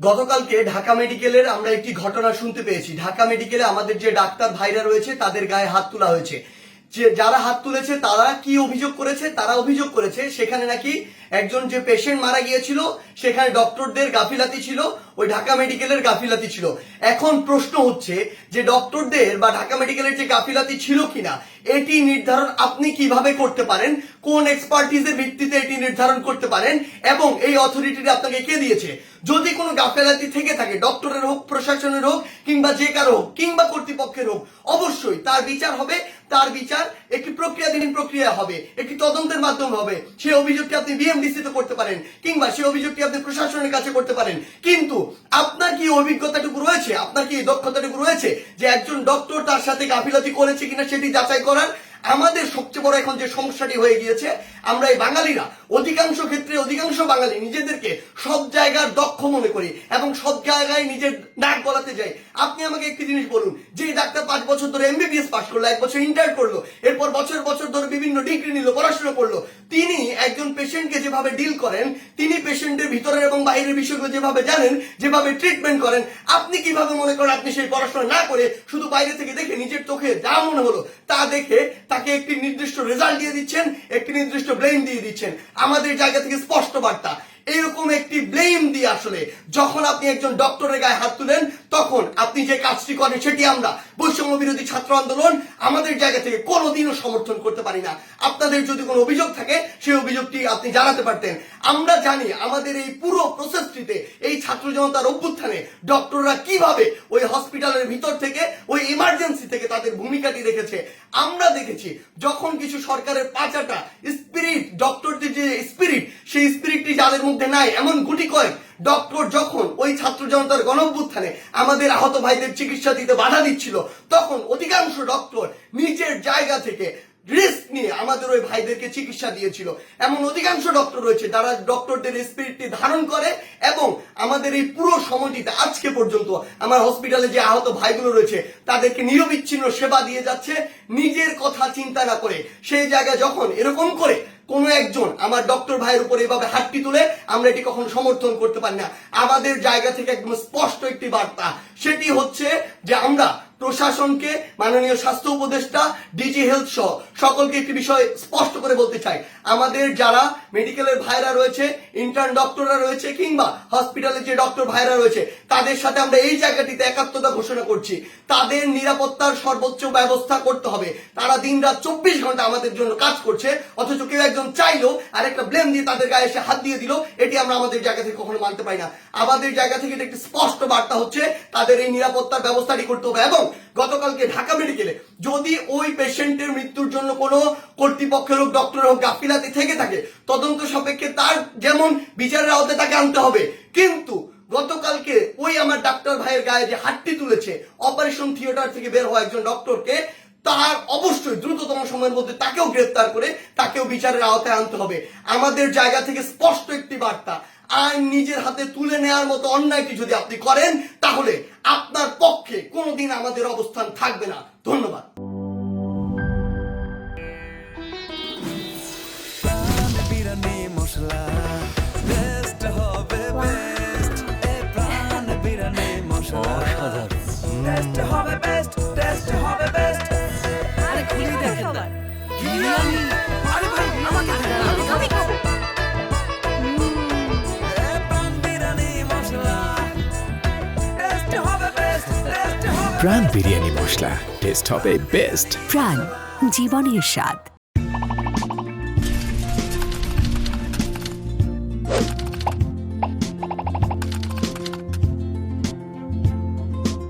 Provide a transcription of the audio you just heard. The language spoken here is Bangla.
গতকালকে ঢাকা মেডিকেলের আমরা একটি ঘটনা শুনতে পেয়েছি। ঢাকা মেডিকেলে আমাদের যে ডাক্তার ভাইরা রয়েছে তাদের গায়ে হাত তোলা হয়েছে। যে যারা হাত তুলেছে তারা কি অভিযোগ করেছে? তারা অভিযোগ করেছে সেখানে নাকি একজন যে পেশেন্ট মারা গিয়েছিল সেখানে ডক্টরদের গাফিলাতি ছিল, ওই ঢাকা মেডিকেলের গাফিলাতি ছিল। এখন প্রশ্ন হচ্ছে যে ডক্টরদের বা ঢাকা মেডিকেলের যে গাফিলাতি ছিল কিনা এটি নির্ধারণ আপনি কিভাবে করতে পারেন, কোন এক্সপার্টিজের ভিত্তিতে এটি নির্ধারণ করতে পারেন এবং এই অথরিটিটা আপনাকে কে দিয়েছে? যদি কোনো গাফিলাতি থেকে থাকে, ডক্টরের হোক, প্রশাসনের হোক, কিংবা যে কারো হোক, কিংবা কর্তৃপক্ষের হোক, অবশ্যই তার বিচার হবে। তার বিচার একটি প্রক্রিয়াধীন প্রক্রিয়া হবে, একটি তদন্তের মাধ্যমে হবে। সেই অভিযোগটি আপনি বিএমডিসি তে করতে পারেন, কিংবা সেই অভিযোগটি আপনি প্রশাসনের কাছে করতে পারেন। কিন্তু আপনার কি অভিজ্ঞতাটুকু রয়েছে, আপনার কি দক্ষতাটুকু রয়েছে যে একজন ডক্টর তার সাথে গাফিলতি করেছে কিনা সেটি যাচাই করার? আমাদের সবচেয়ে বড় এখন যে সমস্যাটি হয়ে গিয়েছে, আমরা এই বাঙালিরা অধিকাংশ ক্ষেত্রে অধিকাংশ বাঙালি নিজেদেরকে সব জায়গার দক্ষ মনে করি এবং সব জায়গায় নিজের নাক গলাতে যাই। আপনি আমাকে একটি জিনিস বলুন, যে ডাক্তার 5 বছর ধরে এমবিবিএস পাস করলো, 1 বছর ইন্টার করলো, এরপর বছর বছর ধরে বিভিন্ন ডিগ্রি নিল, পড়াশোনা করলো, তিনি একজন পেশেন্টকে যেভাবে ডিল করেন, তিনি পেশেন্টের ভিতরের এবং বাইরের বিষয়গুলো যেভাবে জানেন, যেভাবে ট্রিটমেন্ট করেন, আপনি কিভাবে মনে করেন আপনি সেই পড়াশোনা না করে শুধু বাইরে থেকে দেখে নিজের চোখে যা মনে হলো তা দেখে তাকে একটি নির্দিষ্ট রেজাল্ট দিয়ে দিচ্ছেন, একটি নির্দিষ্ট ব্লেম দিয়ে দিচ্ছেন? আমাদের জায়গা থেকে স্পষ্ট বার্তা, এরকম একটি ব্লেম দিয়ে আসলে যখন আপনি একজন ডক্টরের গায়ে হাত তুলেন তখন আপনি যে কাজটি করেন সেটি আমরা বৈষম্য বিরোধী ছাত্র আন্দোলন আমাদের জায়গা থেকে কোনোদিনও সমর্থন করতে পারি না। আপনাদের যদি কোনো অভিযোগ থাকে সেই অভিযোগটি আপনি জানাতে পারতেন। আমরা জানি আমাদের এই পুরো প্রসেসটিতে, এই ছাত্র জনতার অভ্যুত্থানে ডক্টররা কিভাবে ওই হসপিটালের ভিতর থেকে, ওই ইমার্জেন্সি থেকে তাদের ভূমিকাটি রেখেছে। আমরা দেখেছি যখন কিছু সরকারের পাঁচাটা স্পিরিট, ডক্টরদের যে স্পিরিট, সেই স্পিরিটটি যাদের মধ্যে নাই, এমন গুটি কয়েক ডক্টর যখন ওই ছাত্র জনতার গণঅভ্যুত্থানে আমাদের আহত ভাইদের চিকিৎসা দিতে বাধা দিচ্ছিল, তখন অধিকাংশ ডক্টর নিজের জায়গা থেকে রিস্ক নিয়ে আমাদের ওই ভাইদেরকে চিকিৎসা দিয়েছিল। এমন অধিকাংশ ডক্টর রয়েছে যারা ডক্টরদের স্পিরিটটি ধারণ করে এবং আমাদের এই পুরো সময়টিতে আজকে পর্যন্ত আমার হসপিটালে যে আহত ভাইগুলো রয়েছে তাদেরকে নিরবিচ্ছিন্ন সেবা দিয়ে যাচ্ছে, নিজের কথা চিন্তা না করে। সেই জায়গায় যখন এরকম করে কোন একজন আমার ডক্টর ভাইয়ের উপর এভাবে হাতটি তুলে, আমরা এটি কখনো সমর্থন করতে পারি না। আমাদের জায়গা থেকে একদম স্পষ্ট একটি বার্তা, সেটি হচ্ছে যে আমরা প্রশাসনকে, মাননীয় স্বাস্থ্য উপদেষ্টা, ডিজি হেলথ সহ সকলকে একটি বিষয় স্পষ্ট করে বলতে চাই, আমাদের যারা মেডিকেলের ভাইরা রয়েছে, ইন্টার্ন ডক্টররা রয়েছে, কিংবা হসপিটালের যে ডক্টর ভাইরা রয়েছে, তাদের সাথে আমরা এই জায়গাটিতে একাত্মতা ঘোষণা করছি। তাদের নিরাপত্তার সর্বোচ্চ ব্যবস্থা করতে হবে। তারা দিনরাত 24 ঘন্টা আমাদের জন্য কাজ করছে, অথচ কেউ একজন চাইলো আর একটা ব্লেম দিয়ে তাদের গায়ে এসে হাত দিয়ে দিল, এটি আমরা আমাদের জায়গা থেকে কখনো মানতে পারি না। আমাদের জায়গা থেকে এটা একটি স্পষ্ট বার্তা হচ্ছে, তাদের এই নিরাপত্তার ব্যবস্থাটি করতে হবে। এবং গতকালকে ঢাকা মেডিকেলে যদি ওই পেশেন্টের মৃত্যুর জন্য কোনো কর্তৃপক্ষের হোক, ডক্টর হোক গাফিলাতি থেকে থাকে, তদন্ত সাপেক্ষে তার যেমন বিচারের আওতায় তাকে আনতে হবে। কিন্তু গতকালকে ওই আমার ডাক্তার ভাইয়ের গায়ে যে হাতটি তুলেছে, অপারেশন থিয়েটার থেকে বের হওয়া একজন ডক্টরকে, তার অবশ্যই দ্রুততম সময়ের মধ্যে তাকেও গ্রেফতার করে তাকেও বিচারের আওতায় আনতে হবে। আমাদের জায়গা থেকে স্পষ্ট একটি বার্তা, আইন নিজের হাতে তুলে নেওয়ার মতো অন্যায়টি যদি আপনি করেন তাহলে আপনার পক্ষে কোনোদিন আমাদের অবস্থান থাকবে না। ধন্যবাদ। প্রাণ বিরিয়ানি মশলা, টেস্ট হবে বেস্ট। প্রাণ, জীবনের স্বাদ।